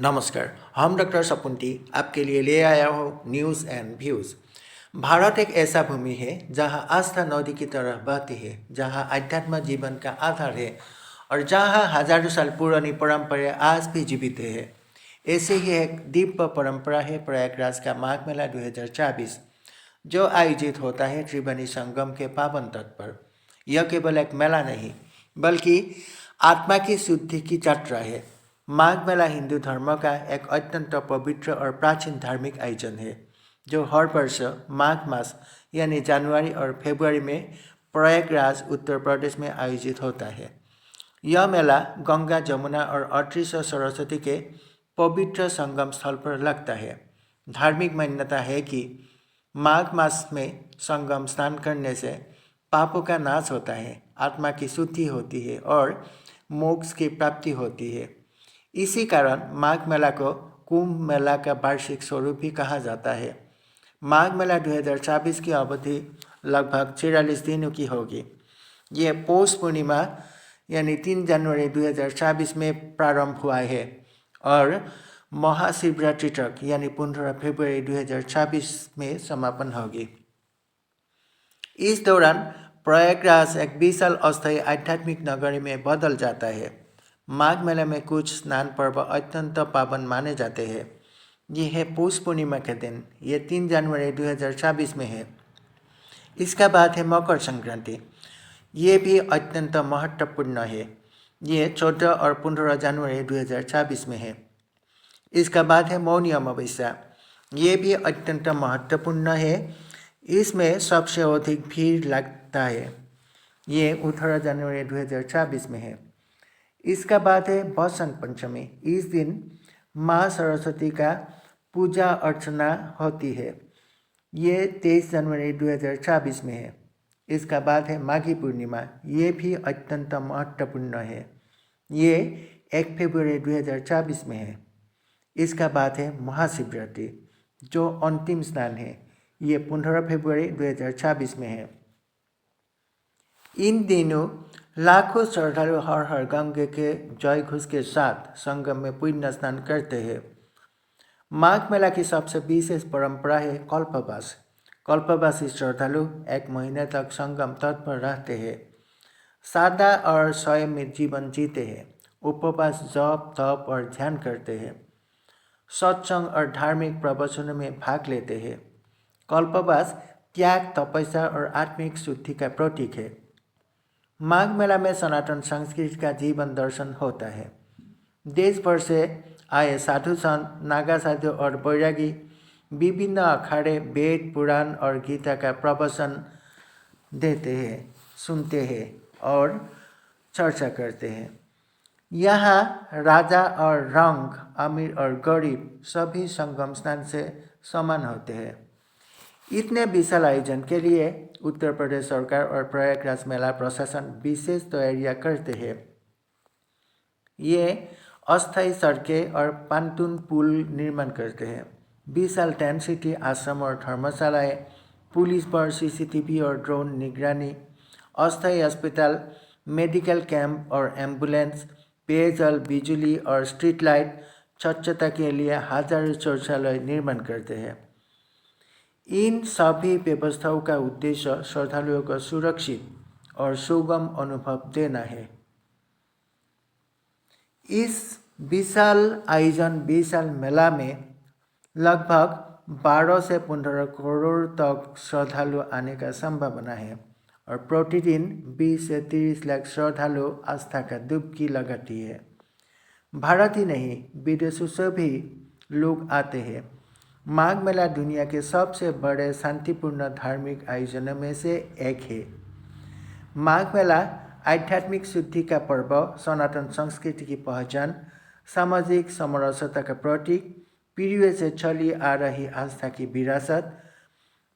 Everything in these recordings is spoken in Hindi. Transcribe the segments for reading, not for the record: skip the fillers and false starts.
नमस्कार, हम डॉक्टर सपुंती आपके लिए ले आया हूँ न्यूज़ एंड व्यूज़। भारत एक ऐसा भूमि है जहाँ आस्था नदी की तरह बहती है, जहाँ अध्यात्म जीवन का आधार है और जहाँ हजारों साल पुरानी परंपरा आज भी जीवित है। ऐसे ही एक दिव्य परंपरा है प्रयागराज का माघ मेला 2024, जो आयोजित होता है त्रिवेणी संगम के पावन तट पर। यह केवल एक मेला नहीं, बल्कि आत्मा की शुद्धि की यात्रा है। माघ मेला हिंदू धर्म का एक अत्यंत पवित्र और प्राचीन धार्मिक आयोजन है, जो हर वर्ष माघ मास यानी जनवरी और फरवरी में प्रयागराज उत्तर प्रदेश में आयोजित होता है। यह मेला गंगा, जमुना और अदृश्य सरस्वती के पवित्र संगम स्थल पर लगता है। धार्मिक मान्यता है कि माघ मास में संगम स्नान करने से पापों का नाश होता है, आत्मा की शुद्धि होती है और मोक्ष की प्राप्ति होती है। इसी कारण माघ मेला को कुंभ मेला का वार्षिक स्वरूप भी कहा जाता है। माघ मेला 2024 की अवधि लगभग 46 दिनों की होगी। ये पौष पूर्णिमा यानी 3 जनवरी 2024 में प्रारंभ हुआ है और महाशिवरात्रि तक यानी 15 फरवरी 2024 में समापन होगी। इस दौरान प्रयागराज एक विशाल अस्थायी आध्यात्मिक नगरी में बदल जाता है। माघ मेले में कुछ स्नान पर्व अत्यंत पावन माने जाते हैं। ये है पौष पूर्णिमा के दिन, ये 3 जनवरी 2024 में है। इसका बाद है मकर संक्रांति, ये भी अत्यंत महत्वपूर्ण है। ये 14 और 15 जनवरी 2024 में है। इसका बाद है मौनी अमावस्या, ये भी अत्यंत महत्वपूर्ण है। इसमें सबसे अधिक भीड़ लगता है। ये 18 जनवरी 2024 में है। इसका बाद है बसंत पंचमी। इस दिन माँ सरस्वती का पूजा अर्चना होती है। ये 23 जनवरी 2024 में है। इसका बाद है माघी पूर्णिमा, ये भी अत्यंत महत्वपूर्ण है। ये 1 फरवरी 2024 में है। इसका बाद है महाशिवरात्रि, जो अंतिम स्नान है। ये 15 फरवरी 2024 में है। इन दिनों लाखों श्रद्धालु हर हर गंगे के जय घोष के साथ संगम में पुण्य स्नान करते हैं। माघ मेला की सबसे विशेष परंपरा है कल्पवास। कल्पवासी श्रद्धालु 1 महीने तक संगम तट पर रहते हैं, सादा और संयमित जीवन जीते हैं, उपवास, जप, तप और ध्यान करते हैं, सत्संग और धार्मिक प्रवचनों में भाग लेते हैं। कल्पवास त्याग, तपस्या और आत्मिक शुद्धि का प्रतीक है। माघ मेला में सनातन संस्कृति का जीवन दर्शन होता है। देश भर से आए साधु संत, नागा साधु और बैरागी विभिन्न अखाड़े, वेद, पुराण और गीता का प्रवचन देते हैं, सुनते हैं और चर्चा करते हैं। यहाँ राजा और रंग, अमीर और गरीब सभी संगम स्नान से समान होते हैं। इतने विशाल आयोजन के लिए उत्तर प्रदेश सरकार और प्रयागराज मेला प्रशासन विशेष तैयारियां करते हैं। ये अस्थायी सड़कें और पांतुन पुल निर्माण करते हैं, विशाल टेंट सिटी, आश्रम और धर्मशालाएं, पुलिस बल, CCTV और ड्रोन निगरानी, अस्थायी अस्पताल, मेडिकल कैंप और एम्बुलेंस, पेयजल, बिजली और स्ट्रीट लाइट, स्वच्छता के लिए हजारों शौचालय निर्माण करते हैं। इन सभी व्यवस्थाओं का उद्देश्य श्रद्धालुओं को सुरक्षित और सुगम अनुभव देना है। इस विशाल आयोजन, विशाल मेला में लगभग 12 से 15 करोड़ तक श्रद्धालु आने का संभावना है और प्रतिदिन 20 से 30 लाख श्रद्धालु आस्था का डुबकी लगाती है। भारत ही नहीं, विदेशों से भी लोग आते हैं। माघ मेला दुनिया के सबसे बड़े शांतिपूर्ण धार्मिक आयोजनों में से एक है। माघ मेला आध्यात्मिक शुद्धि का पर्व, सनातन संस्कृति की पहचान, सामाजिक समरसता का प्रतीक, पीढ़ियों से चली आ रही आस्था की विरासत।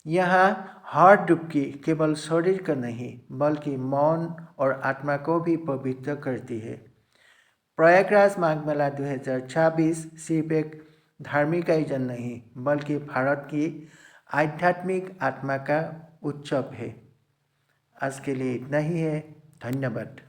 यहाँ हर डुबकी केवल शरीर का नहीं, बल्कि मन और आत्मा को भी पवित्र करती है। प्रयागराज माघ मेला 2024 सिर्फ एक धार्मिक आयोजन नहीं, बल्कि भारत की आध्यात्मिक आत्मा का उत्सव है। आज के लिए इतना ही है। धन्यवाद।